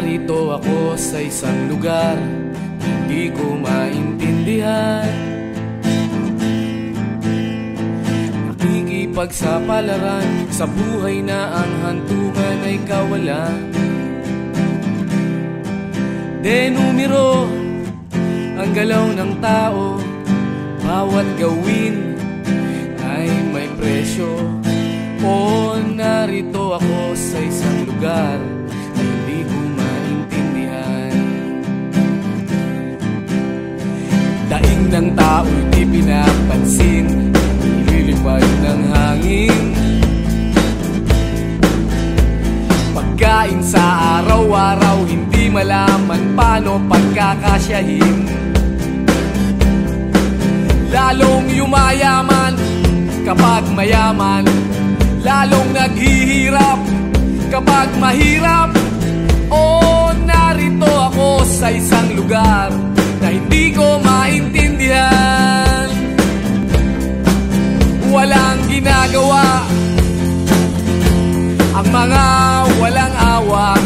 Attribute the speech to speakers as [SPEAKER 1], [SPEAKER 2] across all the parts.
[SPEAKER 1] Narito ako sa isang lugar hindi ko maintindihan. Nakikipagsapalaran sa buhay na ang hantungan ay kawalan. Denumero ang galaw ng tao, bawat gawin ay may presyo. O narito ako sa isang lugar na hindi ko maintindihan. Daing ng tao'y di pinapansin, ililipad ng hangin. Pagkain sa araw-araw, hindi malaman paano pagkakasyahin. Lalong yumayaman kapag mayaman, lalong naghihirap kapag mahirap. O narito ako sa isang lugar na hindi ko maintindihan. Walang ginagawa ang mga walang awa,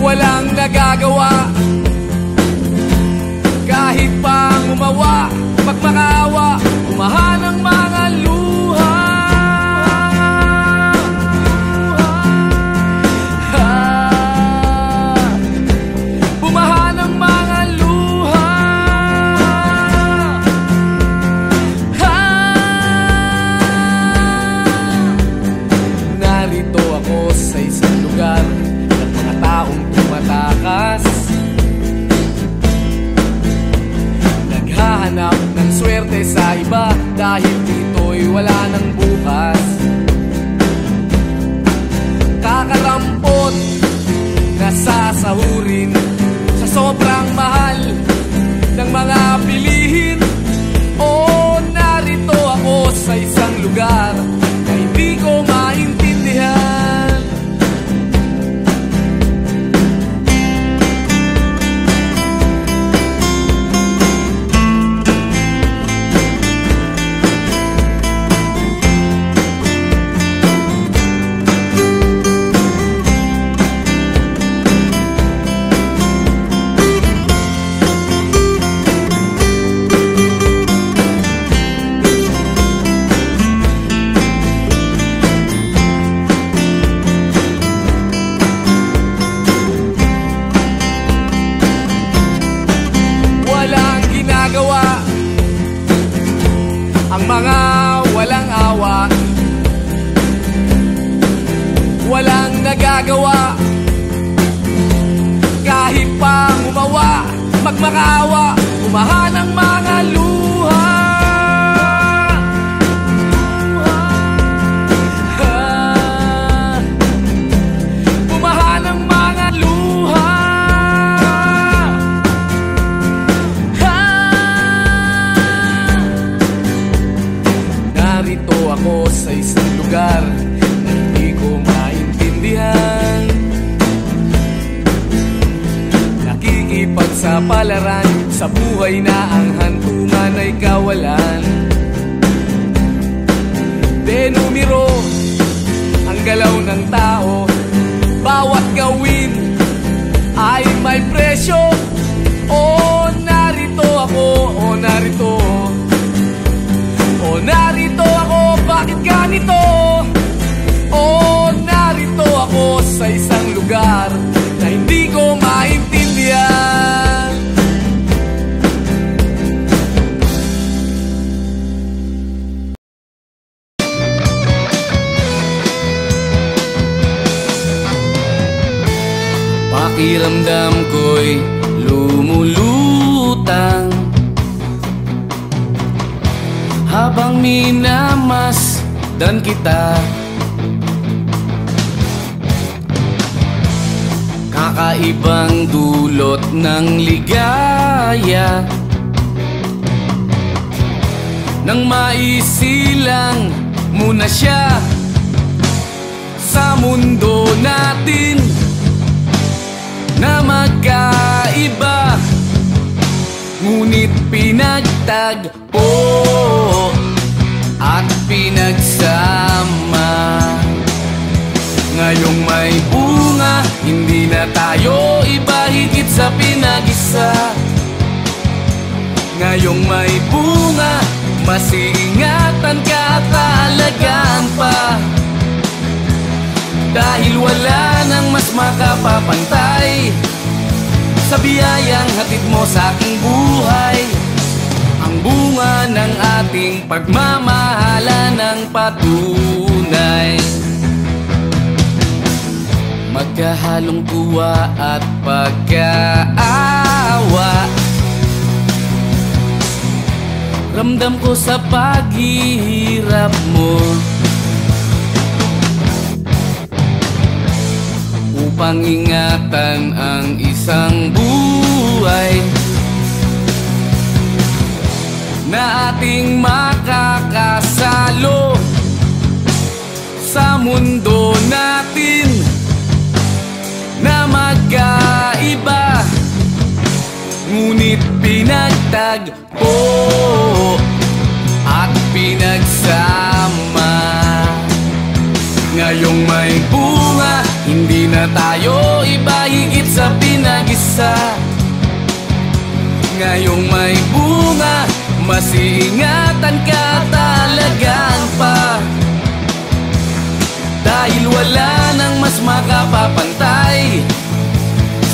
[SPEAKER 1] walang nagagawa kahit pang umawa, magmakaawa, umahan ang mga luha. Bumahan ang mga luha. Narito ako sa isang lugar ng mga taong tumatakas, naghahanap ng swerte sa iba dahil dito'y wala ng bukas. Kakarampot na sasahurin sa sobrang mahal ng mga bilihin. O narito ako sa isang lugar na hindi ko maintindihan. Ang mga walang awa, walang nagagawa kahit pang umawa, magmakaawa, umahan ang mga luha. Umahan ang mga luha. Narito ako sa isang lugar na hindi ko maintindihan. Nakikipagsapalaran sa buhay na ang hantungan ay kawalan. Denumero ang galaw ng tao, bawat gawin ay may presyo. O narito ako, o narito, o narito ako, bakit ganito? O narito ako sa isang lugar na hindi ko maintindihan. Pakiramdam ko'y lumulutang habang minamasdan kita. Kakaibang dulot ng ligaya nang maisilang mo na siya sa mundo natin na magkaiba, ngunit pinagtagpo at pinagsama. Ngayong may buhay hindi na tayo iba higit sa pinag-isa. Ngayong may bunga, mas iingatan ka at aalagaan pa. Dahil wala nang mas makapapantay sa biyayang hatid mo sa aking buhay. Ang bunga ng ating pagmamahalan ng patunay. Magkahalong tuwa at pagkaawa, ramdam ko sa paghihirap mo. Upang ingatan ang isang buhay na ating makakasalo sa mundo natin na magkaiba, ngunit pinagtagpo at pinagsama. Ngayong may bunga, hindi na tayo iba higit sa pinag-isa. Ngayong may bunga, mas iingatan ka at alagaan pa. Dahil wala nang mas makapapantay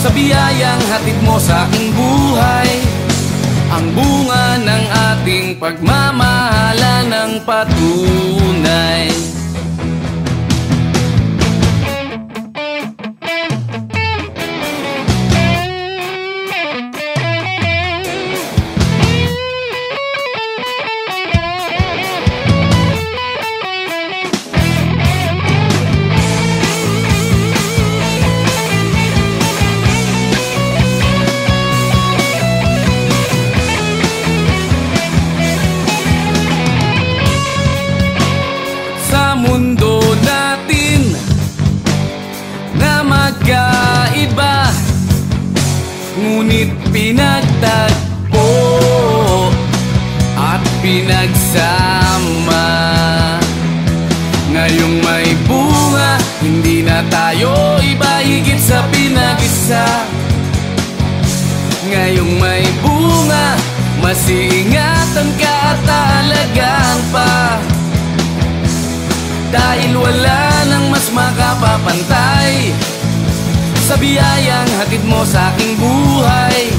[SPEAKER 1] sa biyayang hatid mo sa aking buhay. Ang bunga ng ating pagmamahalan ng patunay. Mundo natin na magkaiba, ngunit pinagtagpo at pinagsama. Ngayong may bunga, hindi na tayo iba higit sa pinag-isa. Ngayong may bunga, mas iingatan ka at alagaan pa. Dahil wala nang mas makapapantay sa biyayang hatid mo sa aking buhay.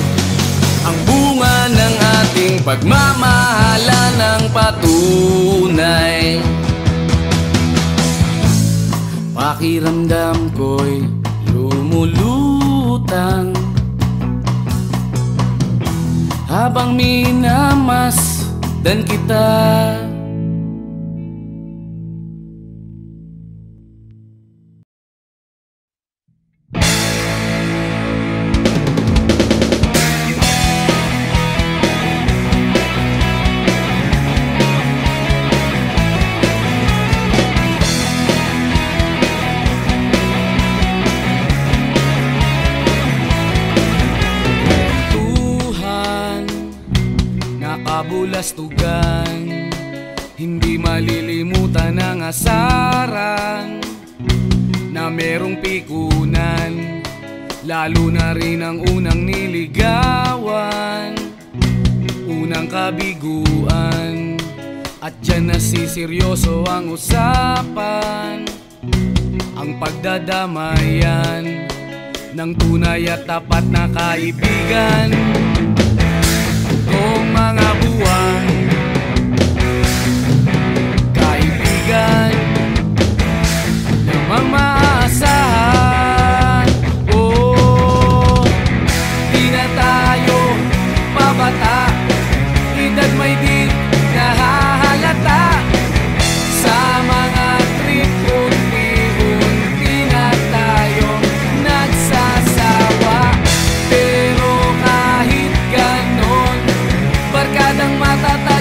[SPEAKER 1] Ang bunga ng ating pagmamahalan ng patunay. Pakiramdam ko'y lumulutang habang minamasdan kita. Kabulastugan, hindi malilimutan ang asaran na merong pikunan, lalo na rin ang unang niligawan, unang kabiguan. At dyan nasiseryoso ang usapan, ang pagdadamayan ng tunay at tapat na kaibigan. Kung mga buwan, kaibigan, namang maaasahan. Oh, di na tayo pabata, edad may di nahahalata. Sa mga trip, unti-unti na tayong nagsasawa. Pero kahit ganon, barkadang matatay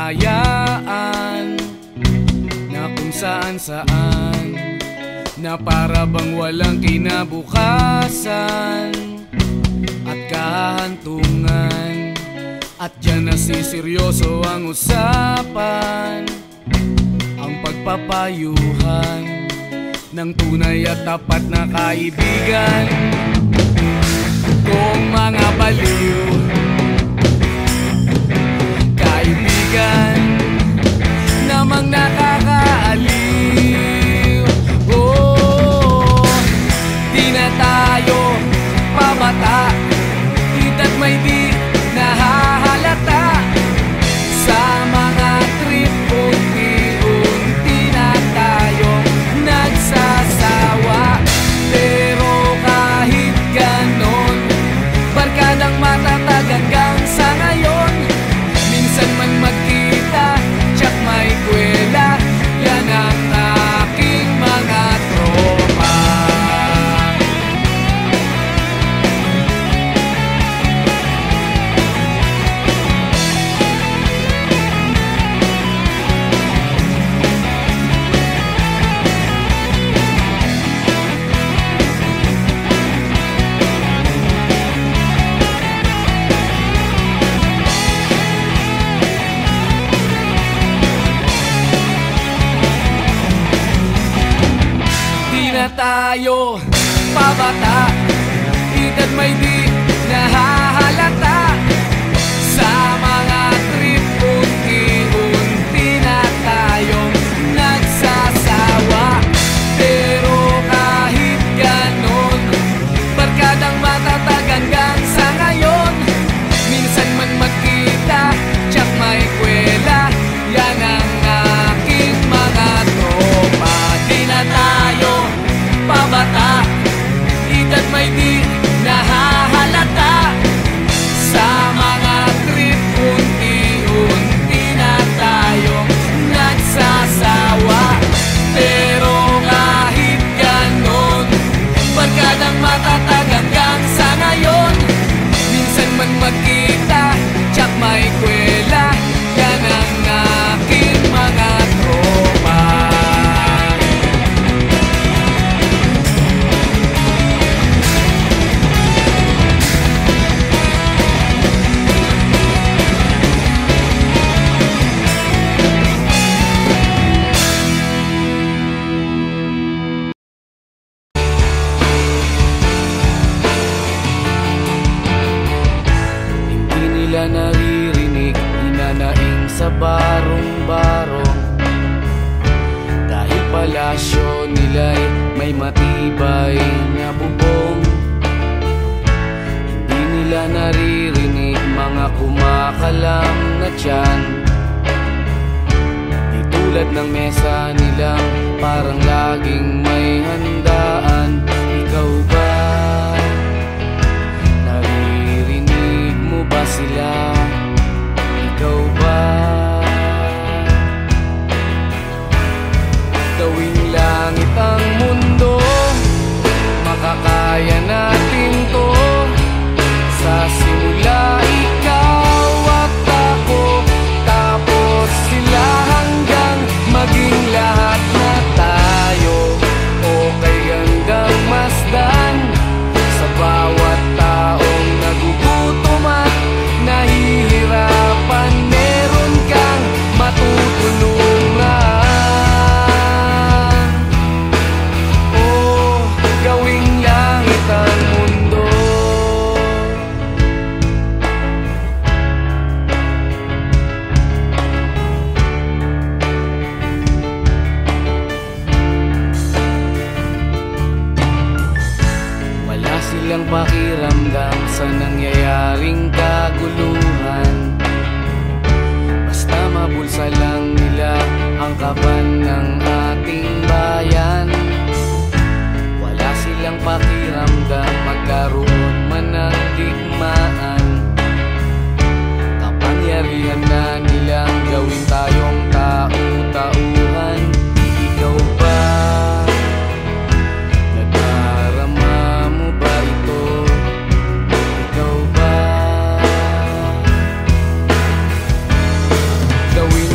[SPEAKER 1] kalayaan na kung saan-saan, na para bang walang kinabukasan at kahantungan. At dyan nasiseryoso ang usapan, ang pagpapayuhan ng tunay at tapat na kaibigan. Kung mga baliw kaibigan namang nakakaaliw, oh, di na tayo pabata, edad may di nahahalata. Sa mga trip unti-unti na tayong nagsasawa, pero kahit ganon, barkadang matatag hanggang sa ngayon. Minsan man magkita, tsak may kwela, yan ang aking mga tropa. Tayo pabata, edad may di nahahalata. Sa mga trip unti-unti na tayong nagsasawa, pero kahit ganon, barkadang matatag hanggang sa ngayon. Minsan man magkita, tsak may kwela, yan ang aking mga tropa. Di na tayo pabata, edad may di nahahalata. Sa mga trip unti-unti na tayong nagsasawa, pero kahit ganon, barkadang matatag hanggang sa ngayon. Minsan man magkita, tsak may kwela, yan ang aking mga tropa. Naririnig, hinanaing sa barong-barong, dahil palasyo nila'y may matibay na bubong. Hindi nila naririnig mga kumakalam na tiyan, di tulad ng mesa nilang parang laging may handaan. Ikaw ba? Ba sila? Ikaw ba? Gawing langit ang mundo, makakaya natin to. Sa simula ikaw at ako, tapos sila, hanggang maging lahat na tayo. Okay hanggang masdan sa bawat taong nagugutom at nahihirapan, meron kang matutulungan. Oh, gawing langit ang mundo. Wala silang pakiramdam sa nangyayaring kaguluhan, basta mabulsa lang nila ang kaban ng ating bayan. Wala silang pakiramdam magkaroon man ng digmaan, kapangyarihan na nilang gawin tayong tau-tauhan. Ikaw ba? Nagdarama mo ba ito? Ikaw ba? Gawin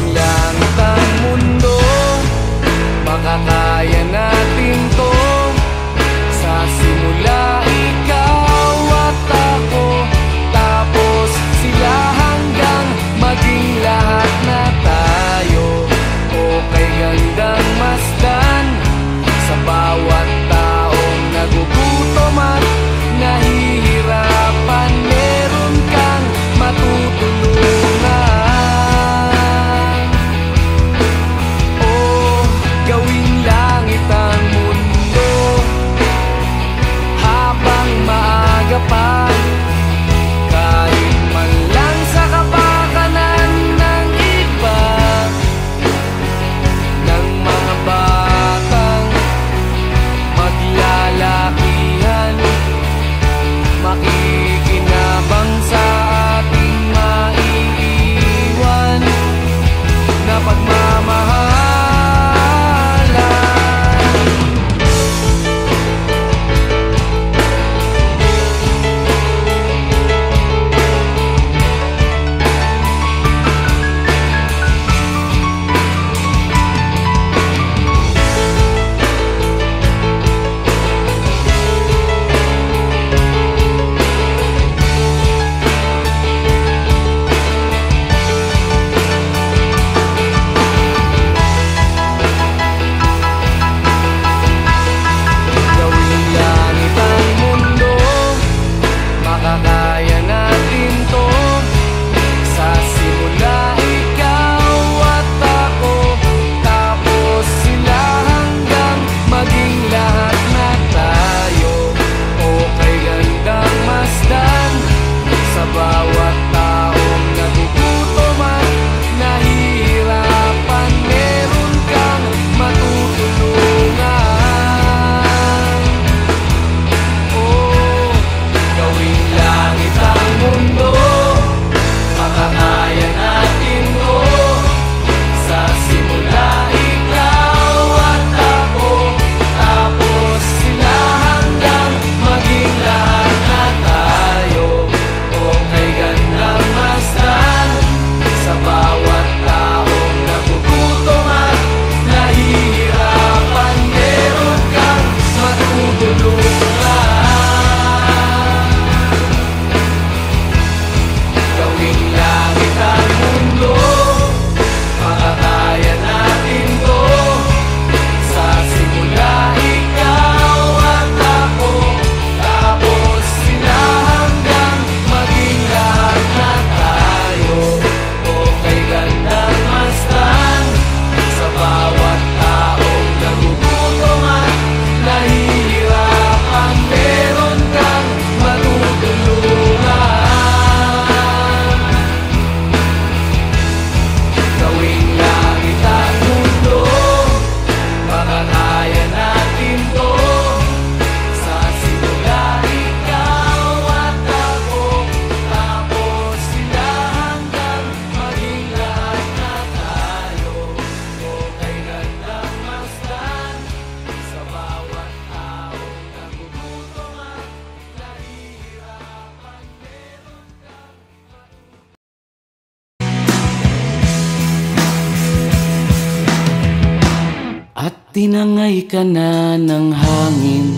[SPEAKER 1] tinangay ka na ng hangin,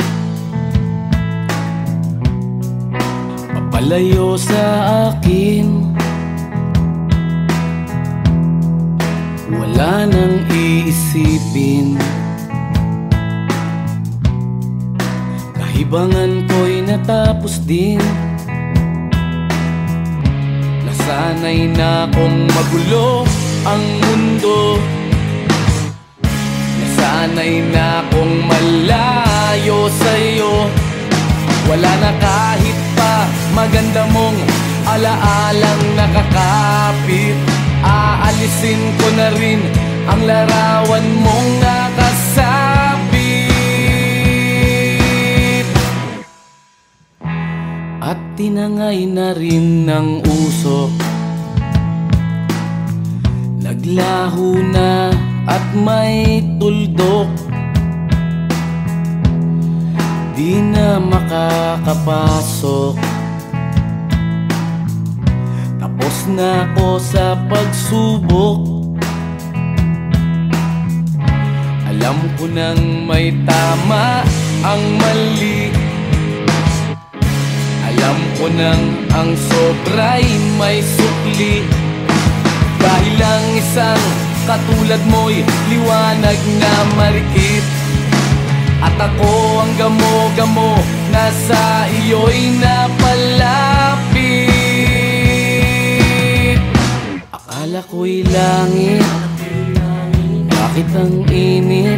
[SPEAKER 1] papalayo sa akin. Wala nang iisipin, kahibangan ko'y natapos din. Nasanay na kong magulo ang mundo, nasanay na kong malayo sa'yo. Wala na kahit pa maganda mong alaalang nakakapit. Aalisin ko na rin ang larawan mong nakasabit. At tinangay na rin ng usok, naglaho na at may tuldok. Di na makakapasok, tapos na ako sa pagsubok. Alam ko nang may tama ang mali, alam ko nang ang sobra'y may sukli. Dahil lang isang katulad mo'y liwanag na marikit, at ako ang gamo-gamo na sa iyo'y napalapit. Akala ko'y langit, bakit ang init?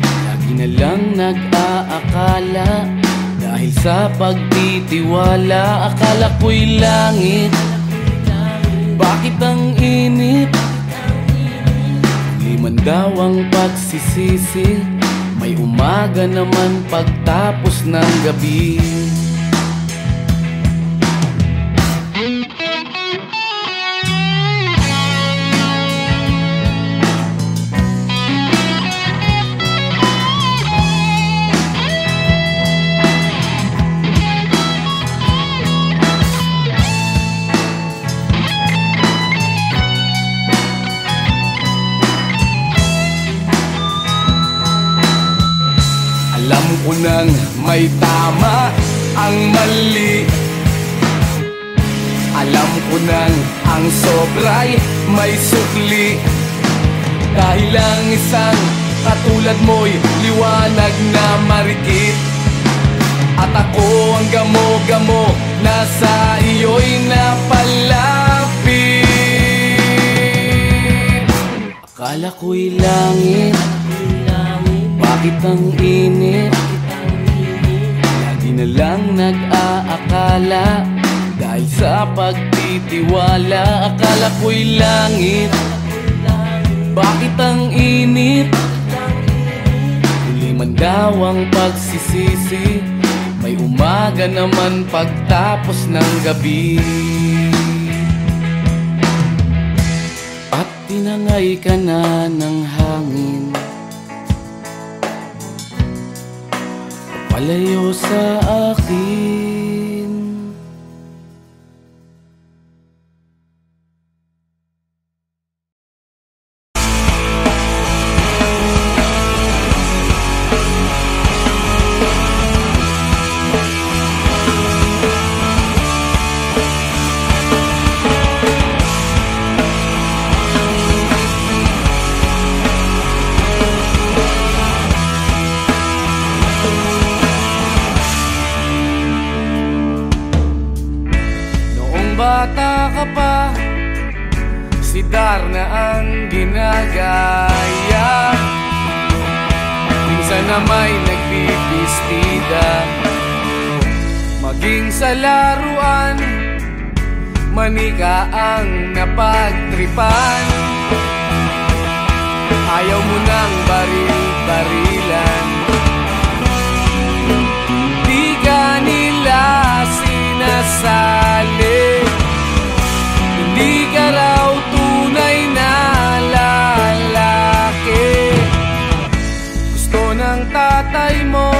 [SPEAKER 1] Lagi na lang nag-aakala, dahil sa pagtitiwala. Akala ko'y langit, bakit ang init? Di man daw ang pagsisisi, may umaga naman pagtapos ng gabi. Alam ko nang may tama ang mali, alam ko nang ang sobra'y may sukli. Dahil lang isang katulad mo'y liwanag na marikit, at ako ang gamo-gamo na sa iyo'y napalapit. Akala ko'y langit, bakit ang init? Lagi na lang nag-aakala, dahil sa pagtitiwala. Akala ko'y langit, bakit ang init? Huli man daw ang pagsisisi, may umaga naman pagtapos ng gabi. At tinangay ka na ng hangin, palayo sa akin. Bata ka pa, si Darna ang ginagaya. Minsan na may nagbibistida, maging sa laruan, manika ang napagtripan. Ayaw mo nang baril-barilan, di ka nila sinasali. Hindi ka raw tunay na lalaki. Gusto ng tatay mo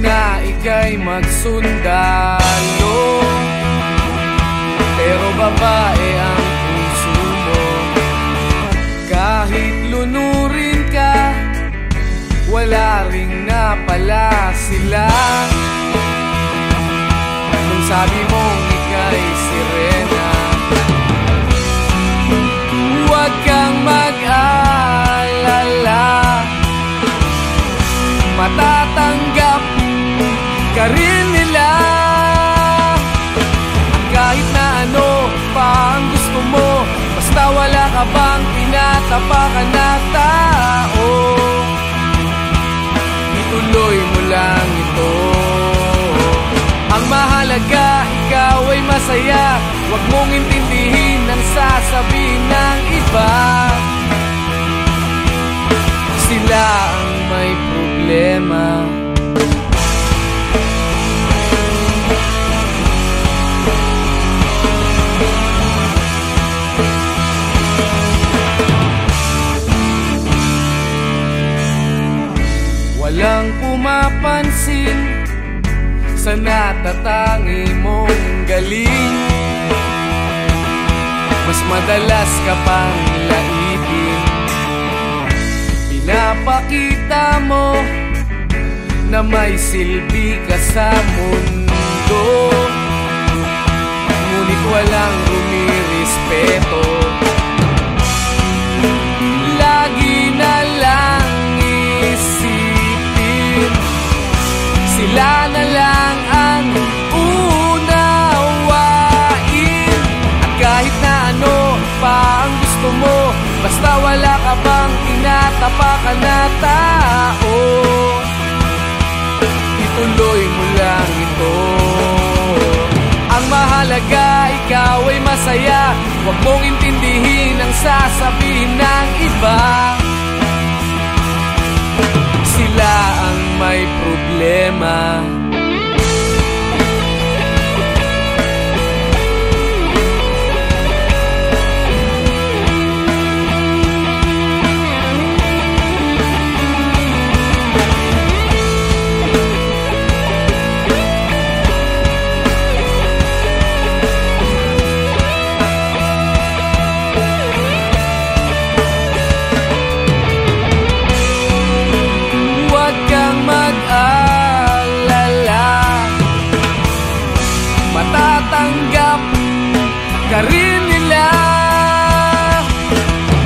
[SPEAKER 1] na ika'y magsundalo, pero babae ang puso mo. Kahit lunurin nga pala sila nung sabi mong ika'y sirena. Huwag kang mag-alala, matatanggap ka rin nila. Kahit na ano pa ang gusto mo, basta wala ka bang tinatapakan na tao, ituloy mo lang ito. Ang mahalaga, ikaw ay masaya. Huwag mong intindihin ang sasabihin ng iba. Sila ang may problema. Walang pumapansin sa natatangi mong galing. Mas madalas ka pang laitin. Pinapakita mo na may silbi ka sa mundo, ngunit walang rumirespeto. Lagi na lang isipin, sila na lang ang unawain. At kahit na ano pa ang gusto mo, basta wala ka bang tinatapakan na tao, ituloy mo lang ito. Ang mahalaga, ikaw ay masaya. Huwag mong intindihin ang sasabihin ng iba. Sila ang may problema. Matatanggap ka rin nila.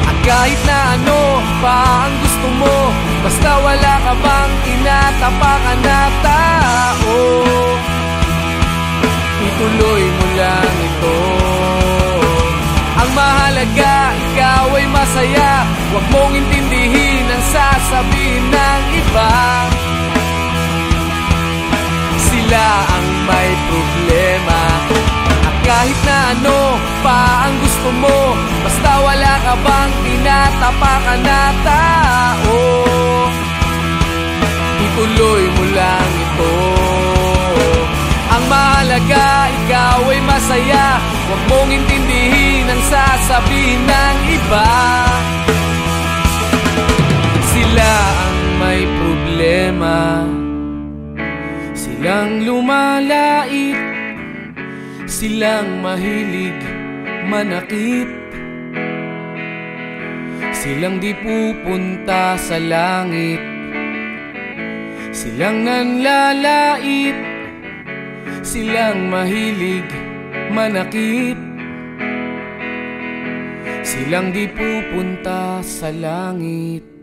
[SPEAKER 1] At kahit na ano pa ang gusto mo, basta wala ka bang tinatapakan na tao, ituloy mo lang ito. Ang mahalaga, ikaw ay masaya. Huwag mong intindihin ang sasabihin ng iba. Sila ang may problema. At kahit na ano pa ang gusto mo, basta wala ka bang tinatapakan na tao, ituloy mo lang ito. Ang mahalaga, ikaw ay masaya. Huwag mong intindihin ang sasabihin ng iba. Sila ang may problema. Silang lumalait, silang mahilig manakit, silang di pupunta sa langit, silang nanlalait, silang mahilig manakit, silang di pupunta sa langit.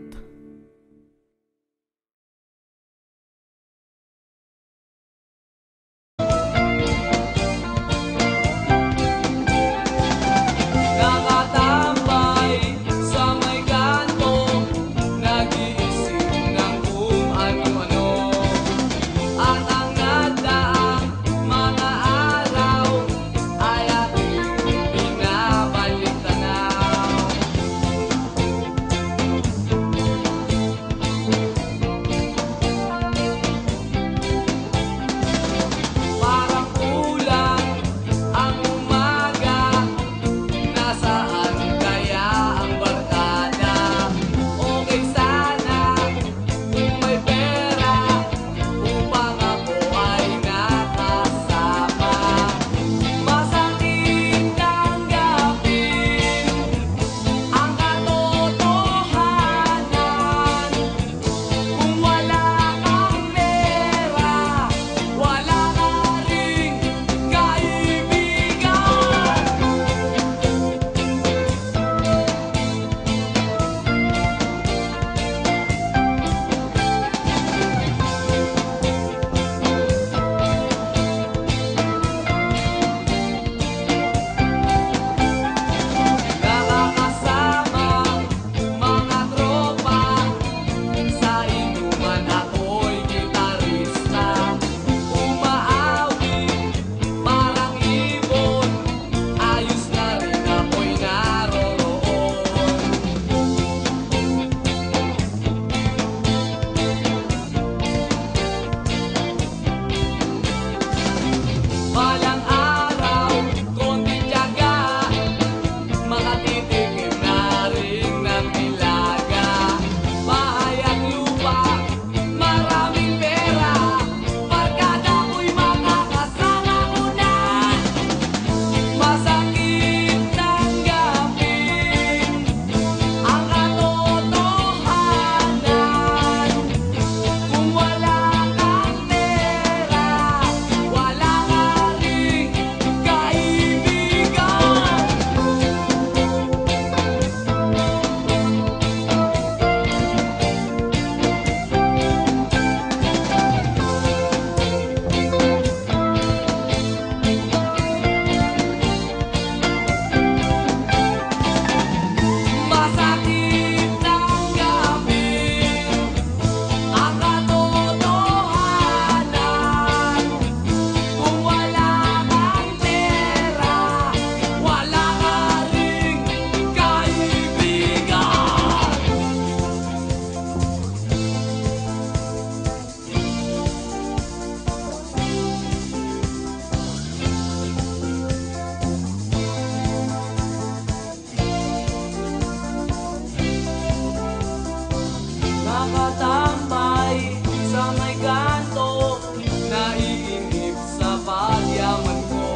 [SPEAKER 1] nakatambay sa may kanto, naiinip sa pagyaman ko.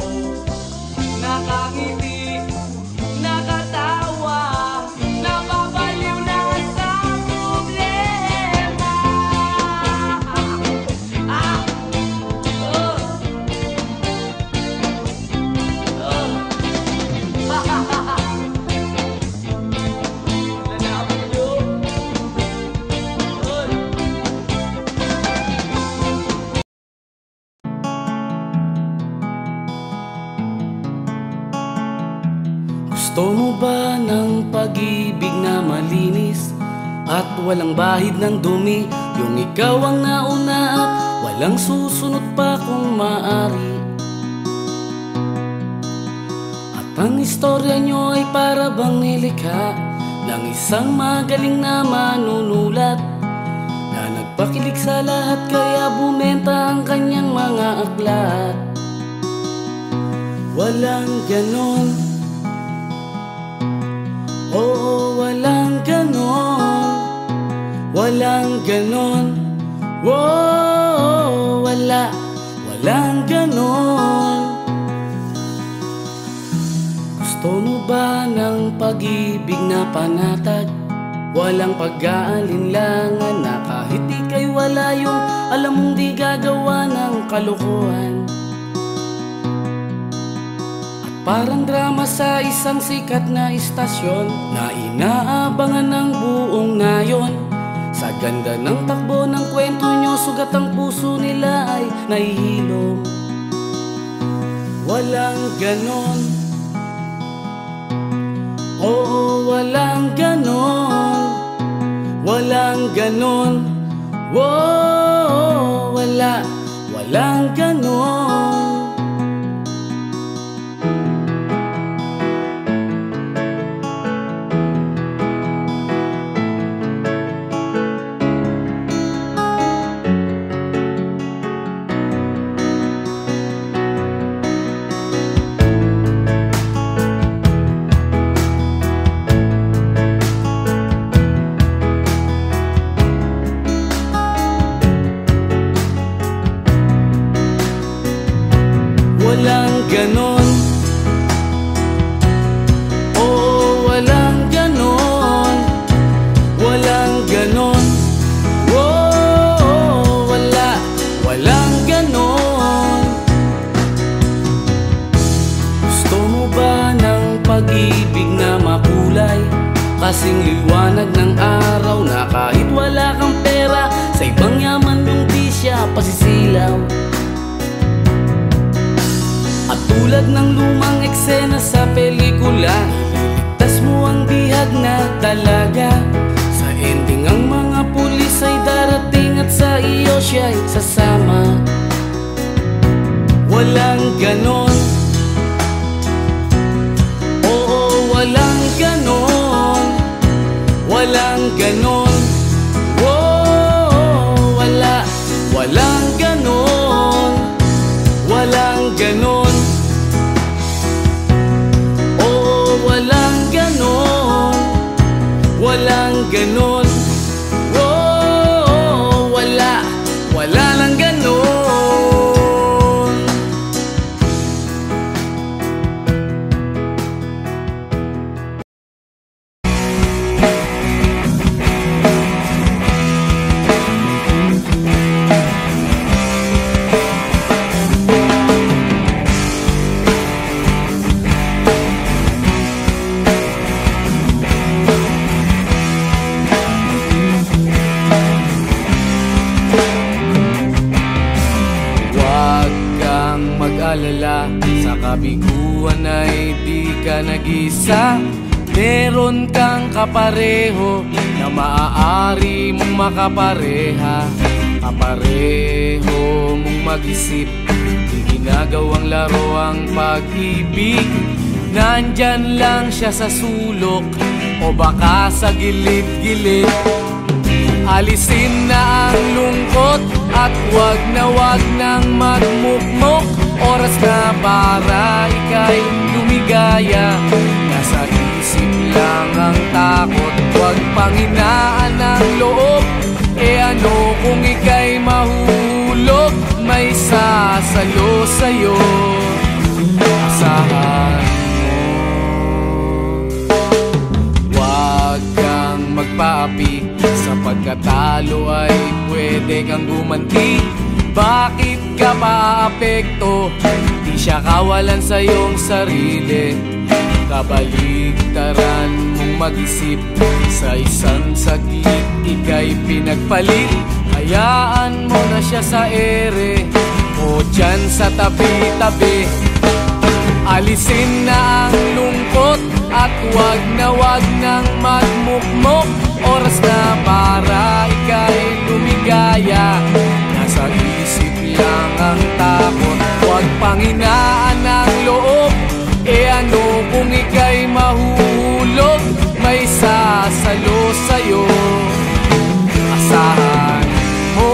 [SPEAKER 1] Nakangiti, nakatawa, napapaliw na sa problema. Gusto mo ba ng pag-ibig na malinis at walang bahid ng dumi? Yung ikaw ang nauna at walang susunod pa kung maaari. At ang istorya nyo ay para bang nilikha ng isang magaling na manunulat na nagpakilig sa lahat kaya bumenta ang kanyang mga aklat. Walang ganon, oo, walang ganon, walang ganon, wow, walang ganon. Gusto mo ba ng pag-ibig na panatag? Walang pag-aalinlangan na kahit ika'y wala yung alam mong di gagawa ng kalokohan. Parang drama sa isang sikat na istasyon na inaabangan ng buong nayon. Sa ganda ng takbo ng kwento nyo, sugat ang puso nila ay nahihilom. Walang ganon, oo, walang ganon, walang ganon, wow, walang ganon. Walang ganon, oo, walang ganon, walang ganon, oh, walang ganon. Gusto mo ba ng pag-ibig na makulay? Kasing liwanag ng araw na kahit wala kang pera, sa ibang yaman yung di siya pasisilaw. At tulad ng lumang eksena sa pelikula, tas mo ang bihag na talaga. Sa ending ang mga pulis ay darating at sa iyo siya'y sasama. Walang ganon, oo, walang ganon, walang ganon, oh, walang ganon, walang ganon. Walang ganon, oh, wala lang ganon. Sa kabiguan ay di ka nag-isa. Meron kang kapareho na maaari mong makapareha. Kapareho mong mag-isip, di ginagawang laro ang pag-ibig. Nandyan lang siya sa sulok o baka sa gilid-gilid. Alisin na ang lungkot at wag nang magmukmok. Oras na para ika'y lumigaya. Nasa isip lang ang takot, wag panghinaan ang loob. Maisasalo sa'yo, asahan mo. Huwag kang magpaapi, sa pagkatalo ay pwede kang gumanti. Bakit ka paapekto? Di siya kawalan sa iyong sarili. Kabaligtaran mong mag-isip, sa isang saglit ika'y pinagpalit. Hayaan mo na siya sa ere o dyan sa tabi-tabi. Alisin na ang lungkot at wag nang magmukmok. Oras na para ika'y lumigaya, nasa isip lang ang takot. Huwag panghinaan ang loob, e ano kung ika'y mahuhulog? May sasalo sa'yo, asahan mo.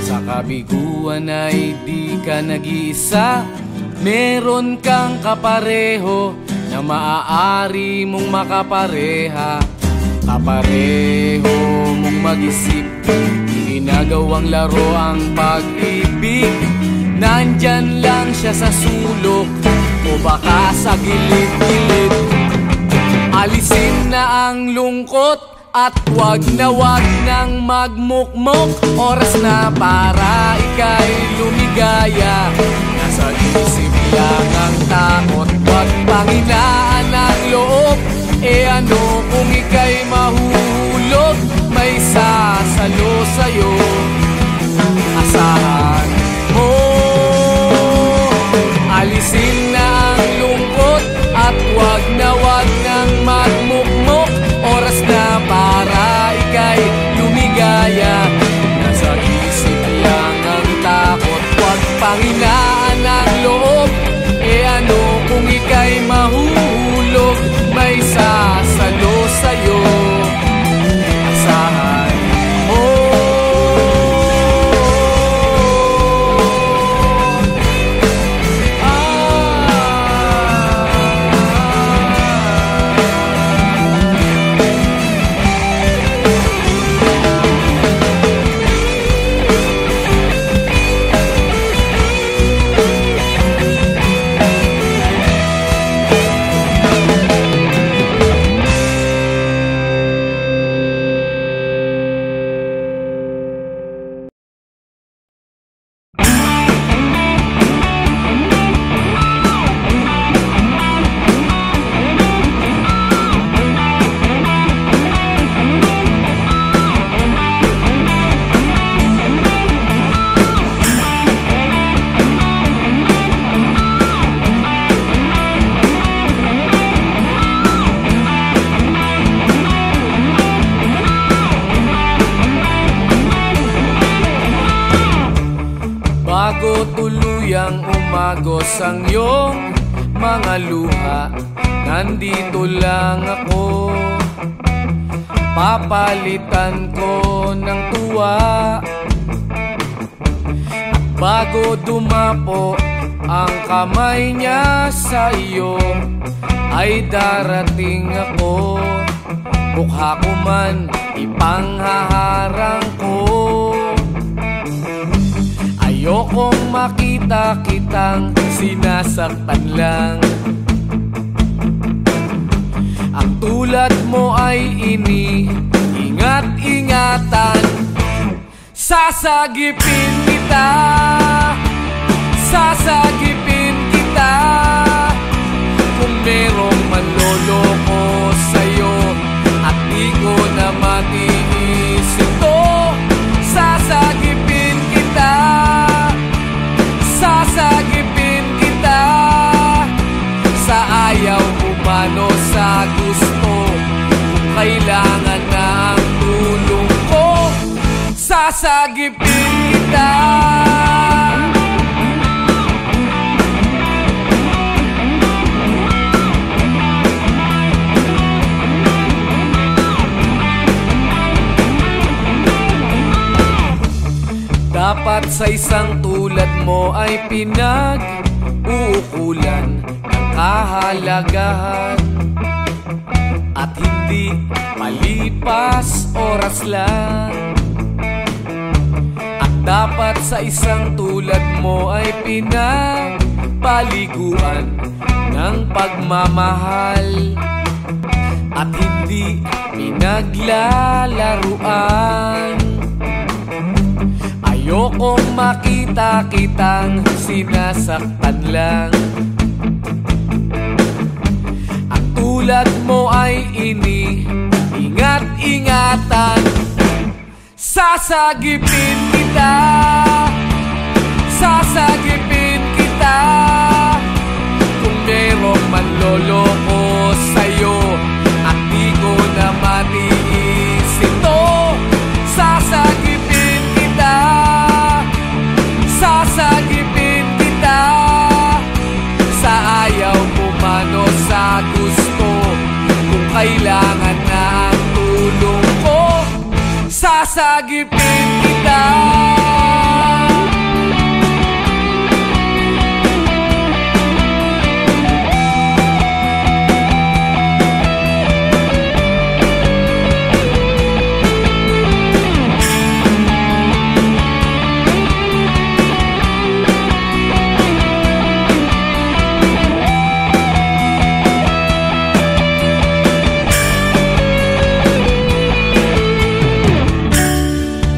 [SPEAKER 1] Sa kabiguan ay di ka nag-iisa. Meron kang kapareho na maaari mong makapareha. Kapareho mong mag-isip, ginagawang laro ang pag-ibig. Nandyan lang siya sa sulok o baka sa gilid-gilid. Alisin na ang lungkot at wag nang magmukmok. Oras na para ika'y lumigaya, nasa isip lang ang takot. Wag panghinaan ang loob, e ano kung ika'y mahuhulog? May sasalo sa'yo, asahan mo. Alisin na ang lungkot at wag nang magmukmok. Oras na para ika'y lumigaya, nasa isip lang ang takot. Huwag panghinaan ang loob, e ano kung ika'y mahuhulog? May sasalo sa'yo, asahan mo. Bago tuluyang umagos ang iyong mga luha, nandito lang ako. Papalitan ko ng tuwa. At bago dumapo ang kamay niya sa iyo, ay darating ako. Mukha ko man ipanghaharang ko. Ayokong makita kitang sinasaktan lang. Ang tulad mo ay iniingat-ingatan. Sasagipin kita, sasagipin kita. Kung merong manloloko sa'yo at di ko na matiis ito, sasagipin kita, sasagipin kita. Sa ayaw umano sa gusto, kung kailangan na ang tulong ko, sasagipin kita. dapat sa isang tulad mo ay pinag-uukulan ng kahalagahan at hindi malipas oras lang. At dapat sa isang tulad mo ay pinagpaliguan ng pagmamahal at hindi pinaglalaruan. Ayokong makita kitang sinasaktan lang. Ang tulad mo ay iniingat-ingatan. Sasagipin kita, sasagipin kita. Kung merong manloloko sa'yo at di ko na matiis ito, sasagipin kita, sasagipin kita. Sa ayaw mo man o sa gusto, kung kailangan na ang tulong ko, sasagipin kita.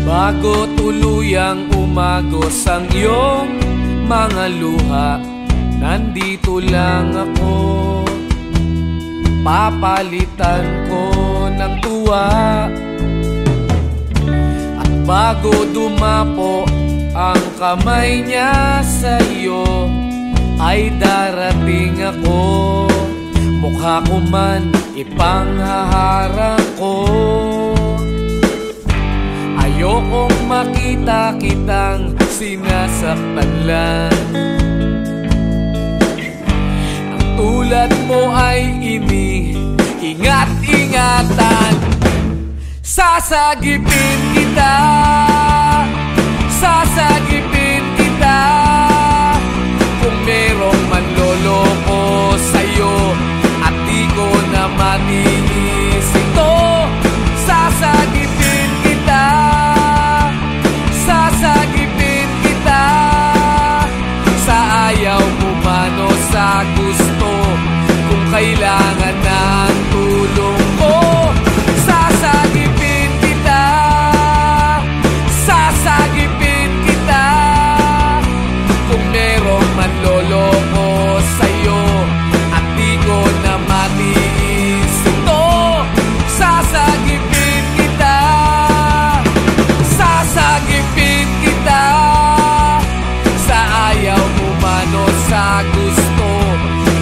[SPEAKER 1] Bago tuluyang umagos ang iyong mga luha, nandito lang ako. Papalitan ko ng tuwa. At bago dumapo ang kamay niya sa iyo, ay darating ako. Mukha ko man ipanghaharang ko. Ayokong makita kitang sinasaktan lang. Ang tulad mo ay iniingat-ingatan. Sasagipin kita, sasagipin kita. Kung merong manloloko sa'yo at di ko na matiis ito, sasagipin kita, sasagipin kita. Sa ayaw mo man o sa gusto, kung kailangan na ang tulong ko, sasagipin kita, sasagipin kita. Kung merong manloloko sa'yo at di ko na matiis ito, sasagipin kita, sasagipin kita. Sa ayaw mo man o sa gusto,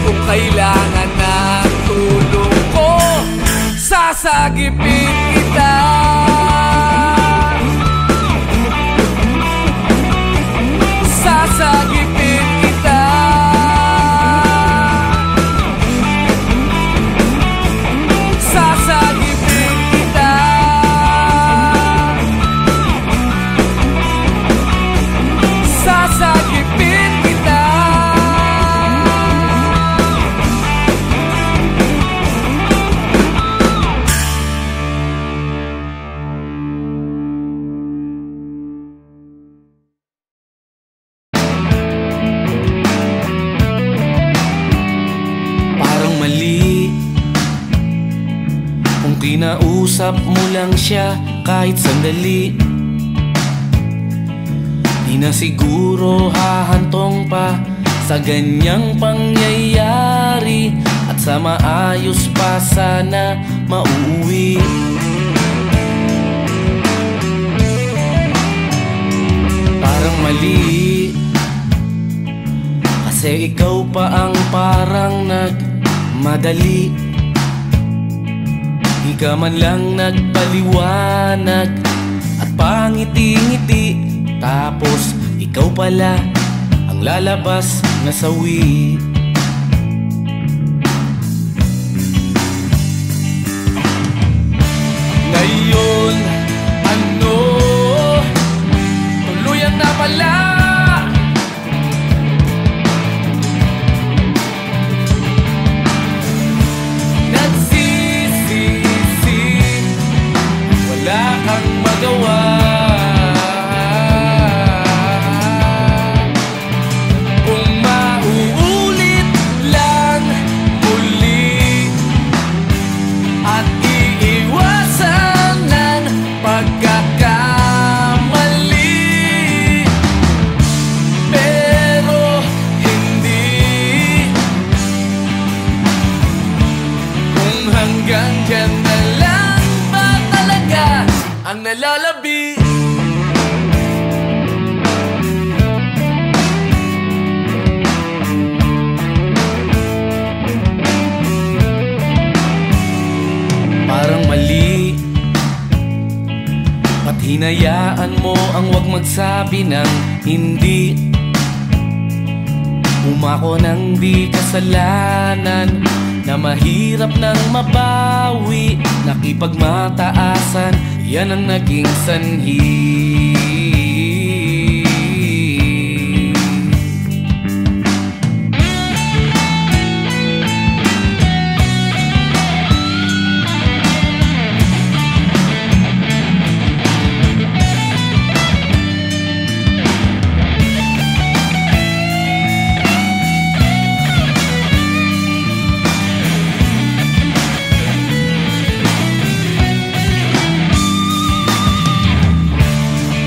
[SPEAKER 1] kung kailangan na ang tulong ko, sasagipin kita. Sasagipin kita, sasagipin kita, sasagipin kita. Kinausap mo lang siya kahit sandali, di na siguro hahantong pa sa ganyang pangyayari. At sa maayos pa sana mauwi. Parang mali, kasi ikaw pa ang parang nagmadali. Di ka man lang nagpaliwanag at pangiti-ngiti, tapos ikaw pala ang lalabas na sawi. Ngayon, ano? Tuluyang napalimutan nalalabi. Parang mali, ba't hinayaan mo ang wag magsabi ng hindi? Umako ng di kasalanan na mahirap nang mabawi. Nakipagmataasan, yan ang naging sanhi.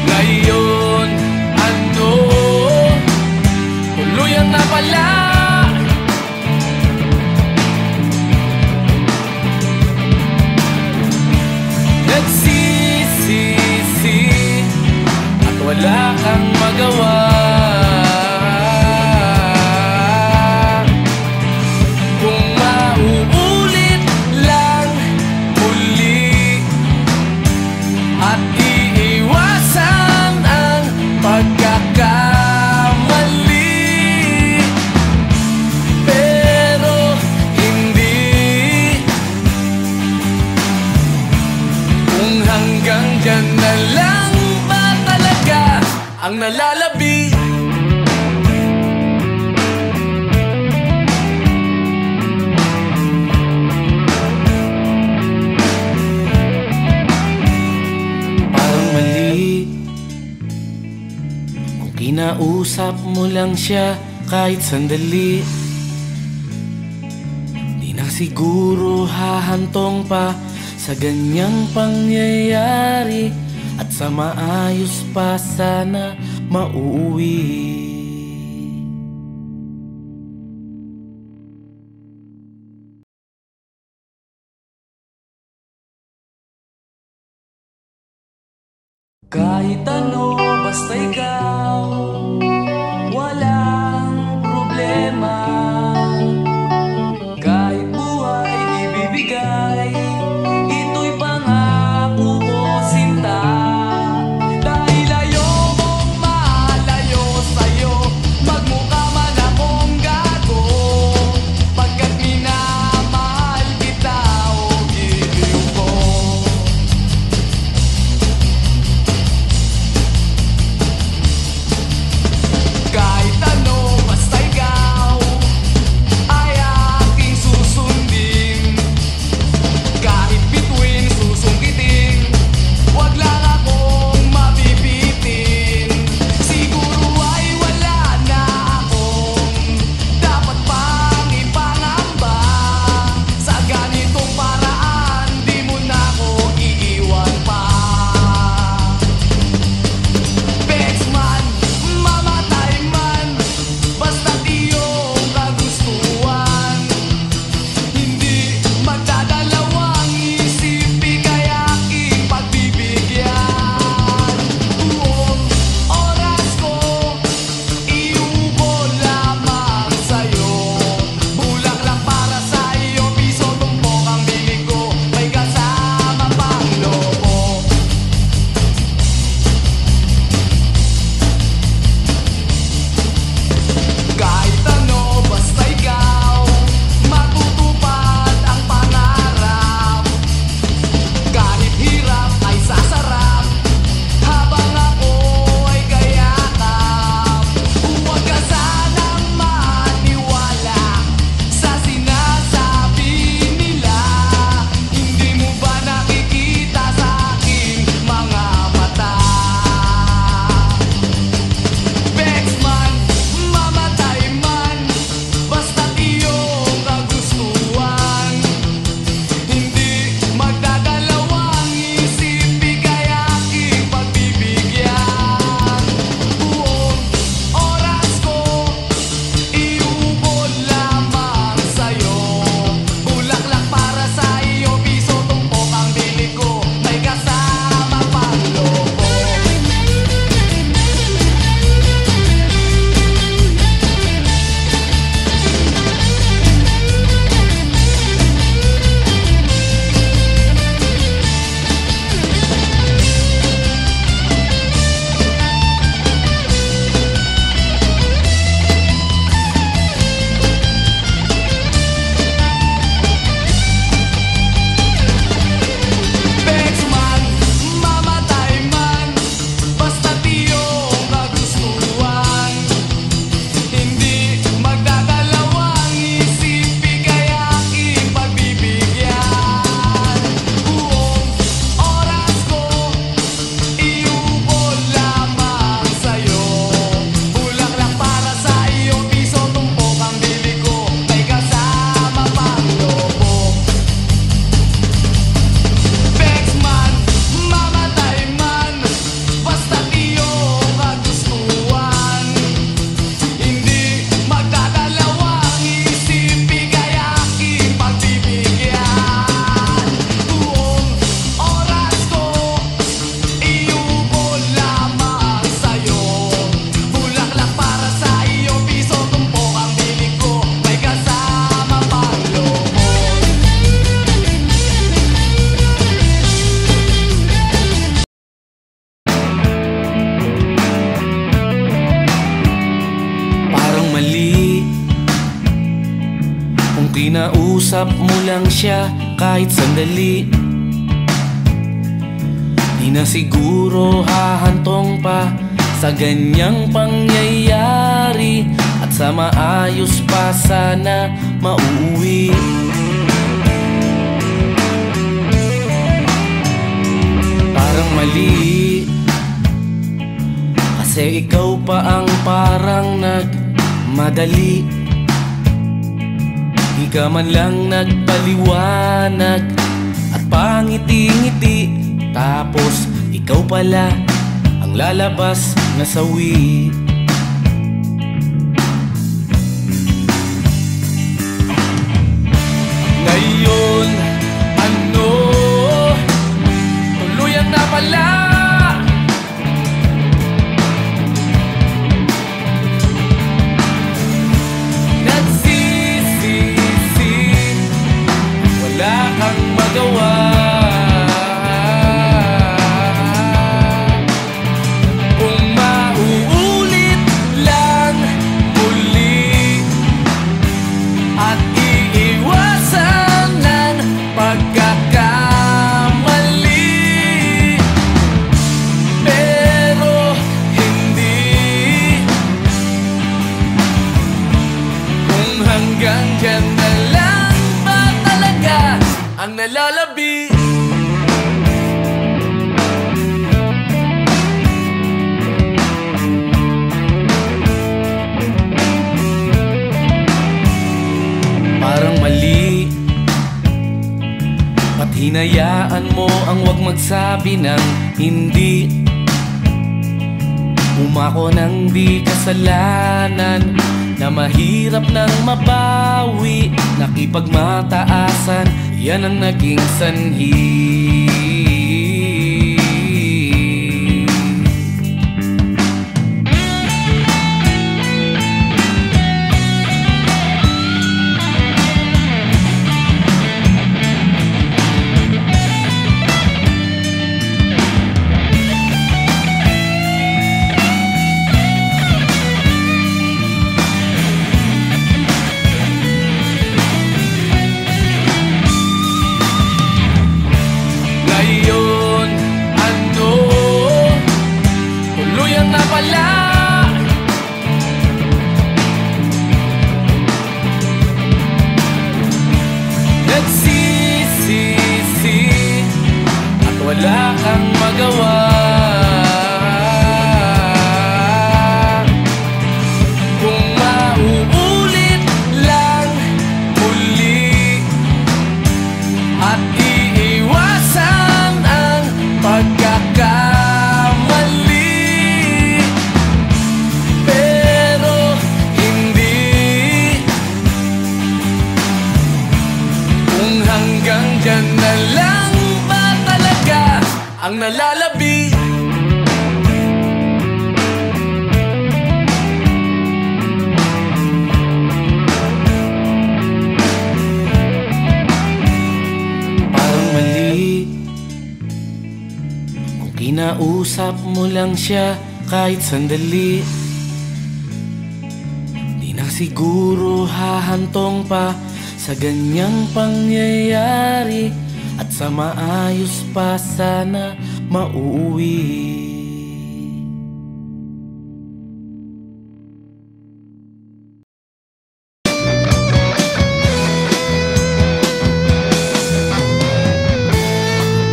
[SPEAKER 1] Ngayon, ano? Tuluyan na pala. Nagsisisi at wala kang magawa. Kung mauulit lang muli at iiwasan ang pagkakamali, pero hindi. Kung hanggang dyan na lang ba talaga ang nalalabi? Parang mali kung kinausap mo lang siya kahit sandali. Di na siguro hahantong pa sa ganyang pangyayari, at sa maayos pa sana mauuwi. Kahit ano, basta ikaw, walang problema. Kahit buhay ibibigay, ito'y pangako ko, sinta. Dahil ayokong malayo sa'yo, magmukha man akong gago, pagkat minamahal kita, o giliw ko.
[SPEAKER 2] kinausap mo lang siya kahit sandali, di na siguro hahantong pa sa ganyang pangyayari, at sa maayos pa sana mauwi. Parang mali, kasi ikaw pa ang parang nagmadali. Di ka man lang nagpaliwanag at pangiti-ngiti, tapos ikaw pala ang lalabas na sawi. Ngayon, ano? Tuluyan na pala. Nagsisisi, wala kang magawa. Kung mauulit lang muli at iiwasan ng pagkakamali, pero hindi. Kung hanggang dyan na lang ba talaga ang nalalabi? Parang mali, ba't hinayaan mo ang wag magsabi ng hindi? Umako ng di kasalanan na mahirap nang mabawi, nakipagmataasan, yan ang naging sanhi. Ngayon, ano? Tuluyan na pala. Nagsisisi at wala kang magawa. Kung mauulit lang muli at iiwasan ang pagkakamali, pero hindi. Kung hanggang dyan na lang ba talaga ang nalalabi? Parang mali, kung kinausap mo lang siya kahit sandali, di na siguro hahantong pa sa ganyang pangyayari, at sa maayos pa sana mauwi.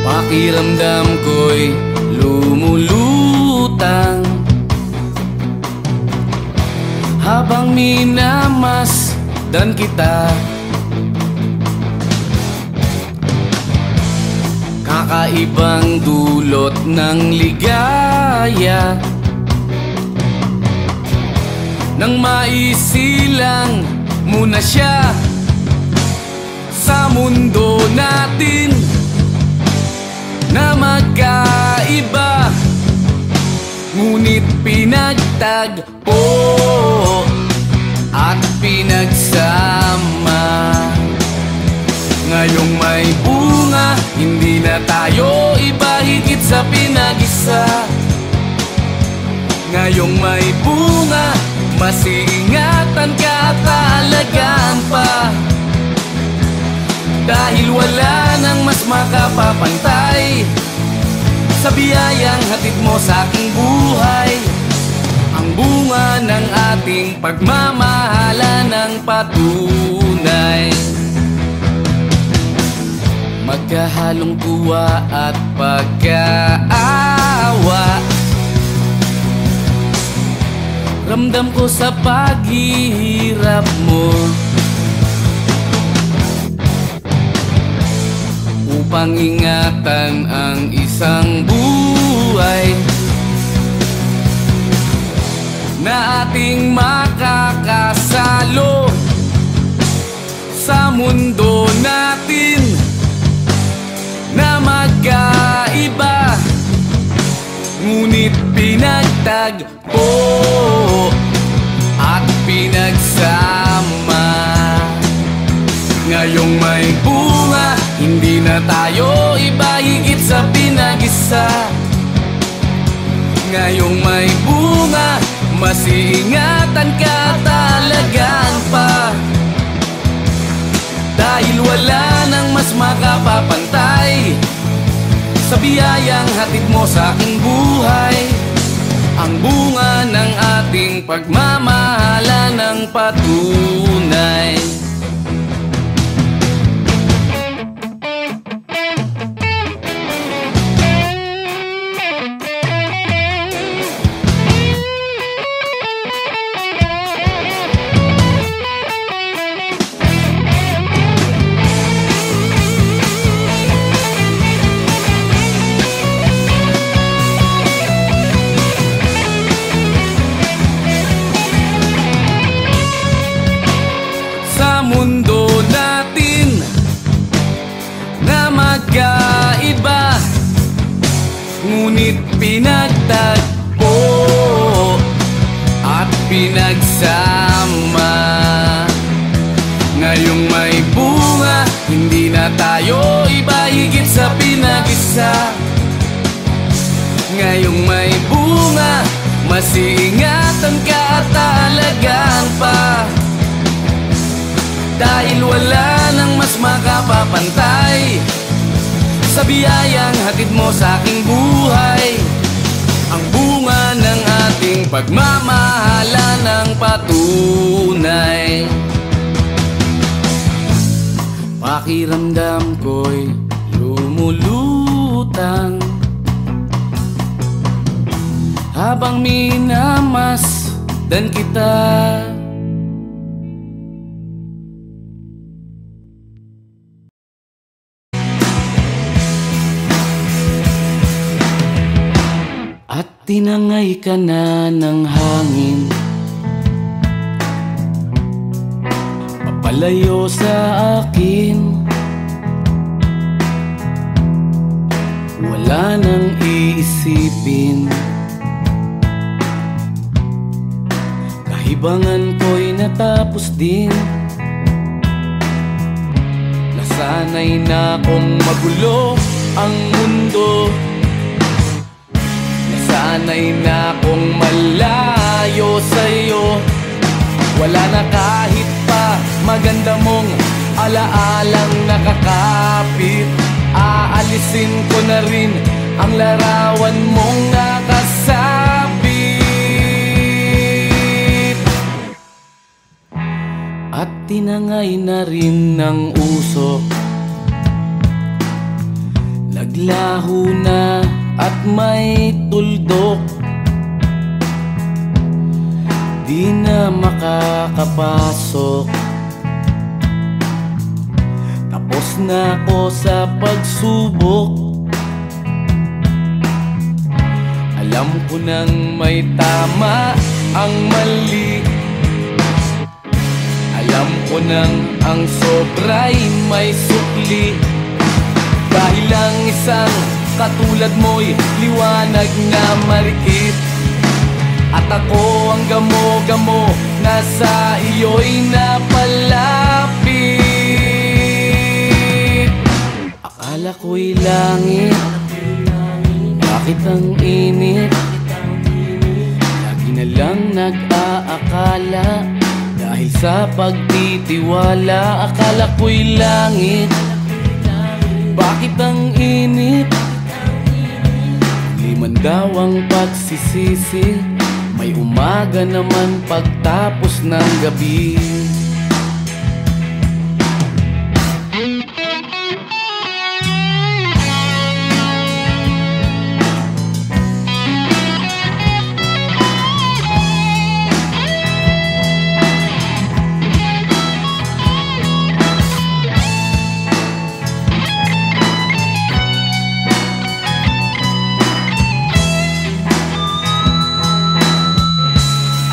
[SPEAKER 2] Pakiramdam ko'y lumulutang habang minamasdan kita. Kakaibang dulot ng ligaya nang maisilang mo na siya sa mundo natin na magkaiba, ngunit pinagtagpo at pinagsama. Ngayong may bunga, hindi na tayo iba, higit sa pinag-isa. Ngayong may bunga, mas iingatan ka at aalagaan pa. Dahil wala nang mas makapapantay sa biyayang hatid mo sa aking buhay. Ang bunga ng ating pagmamahalan ng patunay. Magkahalong tuwa at pagkaawa, ramdam ko sa paghihirap mo, upang ingatan ang isang buhay na ating makakasalo sa mundo natin na magkaiba, ngunit pinagtagpo at pinagsama. Ngayong may bunga, hindi na tayo iba higit sa pinag-isa. Ngayong may bunga, mas iingatan ka talagang pa. Dahil wala nang mas makapapantay sa biyayang hatid mo sa aking buhay. Ang bunga ng ating pagmamahalan ng patunay. Mundo natin na magkaiba, ngunit pinagtagpo at pinagsama. Ngayong may bunga, hindi na tayo iba higit sa pinag-isa. Ngayong may bunga, mas iingatan ka talagang pa. Dahil wala nang mas makapapantay sa biyayang hatid mo sa aking buhay. Ang bunga ng ating pagmamahalan ng patunay. Pakiramdam ko'y lumulutang habang minamasdan kita. At tinangay ka na ng hangin, papalayo sa akin. Wala nang iisipin, kahibangan ko'y natapos din. Nasanay na kong magulo ang mundo, sanay na kong malayo sa'yo. Wala na kahit pa maganda mong alaalang nakakapit. Aalisin ko na rin ang larawan mong nakasabit. At tinangay na rin ng usok, naglaho na at may tuldok. Di na makakapasok, tapos na ako sa pagsubok. Alam ko nang may tama ang mali, alam ko nang ang sobra'y may sukli. Dahil ang isang katulad mo'y liwanag na marikit, at ako ang gamo-gamo na sa iyo'y napalapit. Akala ko'y langit, bakit ang init? Lagi na lang nag-aakala, dahil sa pagtitiwala. Akala ko'y langit, Bakit ang init? Di man daw ang pagsisisi, may umaga naman pagtapos ng gabi.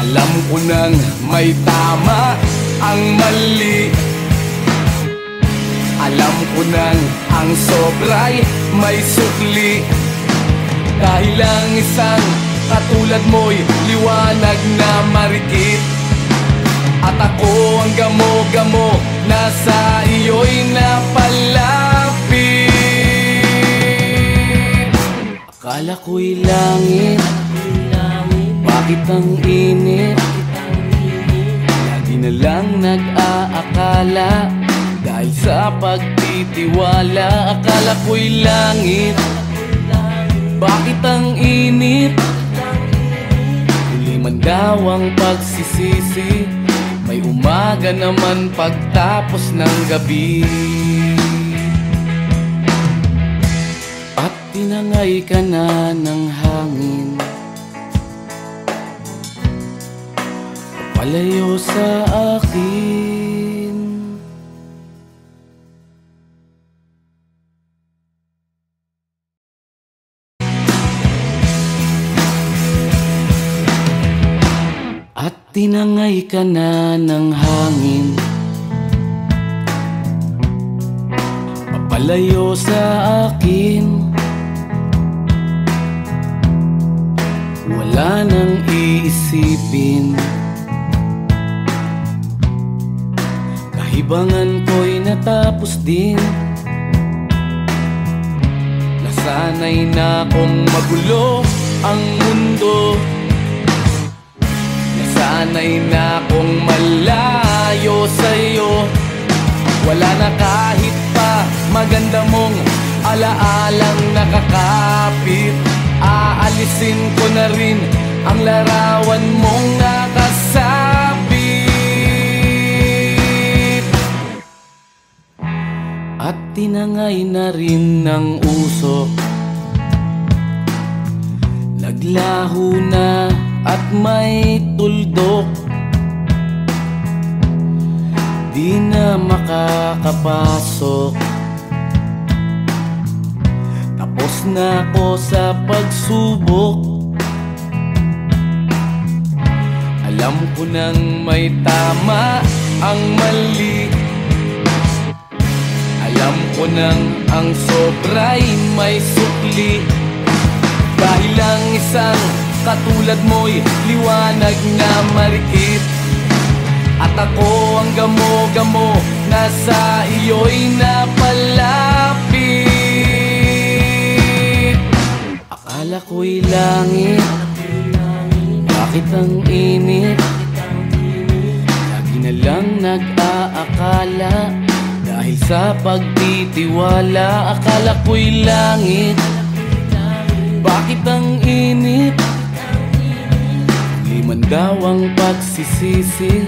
[SPEAKER 2] Alam ko nang may tama ang mali, alam ko nang ang sobra'y may sukli. Dahil ang isang katulad mo'y liwanag na marikit, at ako ang gamo-gamo na sa iyo'y napalapit. Akala ko'y langit, bakit ang init? Lagi na lang nag-aakala, dahil sa pagtitiwala. Akala ko'y langit, bakit ang init? Huli man daw ang pagsisisi, may umaga naman pagtapos ng gabi. At tinangay ka na ng hangin, palayo sa akin. At tinangay ka na ng hangin, papalayo sa akin. Wala nang iisipin, hibangan ko'y natapos din. Nasanay na kong magulo ang mundo, nasanay na kong malayo sa'yo. Wala na kahit pa maganda mong alaalang nakakapit. Aalisin ko na rin ang larawan mong nakasabit. At tinangay na rin ng usok, naglaho na at may tuldok. Di na makakapasok, tapos na ako sa pagsubok. Alam ko nang may tama ang mali, alam ko nang ang sobra'y may sukli. Dahil ang isang katulad mo'y liwanag na marikit, at ako ang gamo-gamo na sa iyo'y napalapit. Akala ko'y langit, bakit ang init? Lagi na lang nag-aakala, dahil sa pagtitiwala. Akala ko'y langit, bakit ang init? Di man daw ang pagsisisi,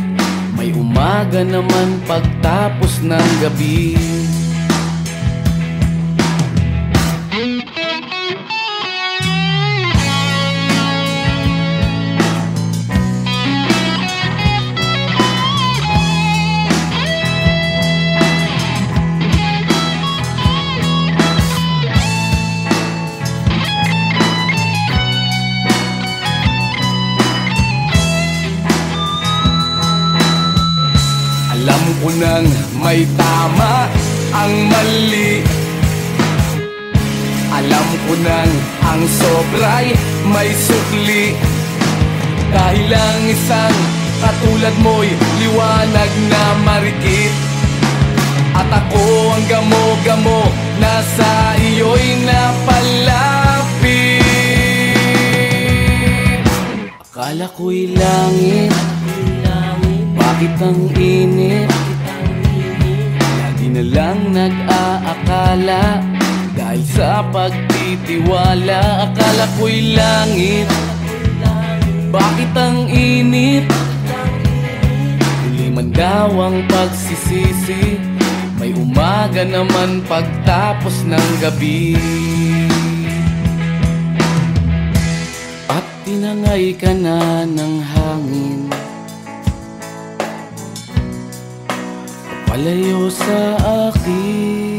[SPEAKER 2] may umaga naman pagtapos ng gabi. Alam ko nang may tama ang mali, alam ko nang ang sobra'y may sukli. Dahil ang isang katulad mo'y liwanag na marikit, at ako ang gamo-gamo na sa iyo'y napalapit. Akala ko'y langit, bakit ang init? Lagi na lang nag-aakala. Dahil sa pagtitiwala, akala ko'y langit. Bakit ang init? Huli man daw ang pagsisisi, may umaga naman pagtapos ng gabi. At tinangay ka na ng hangin, palayo sa akin.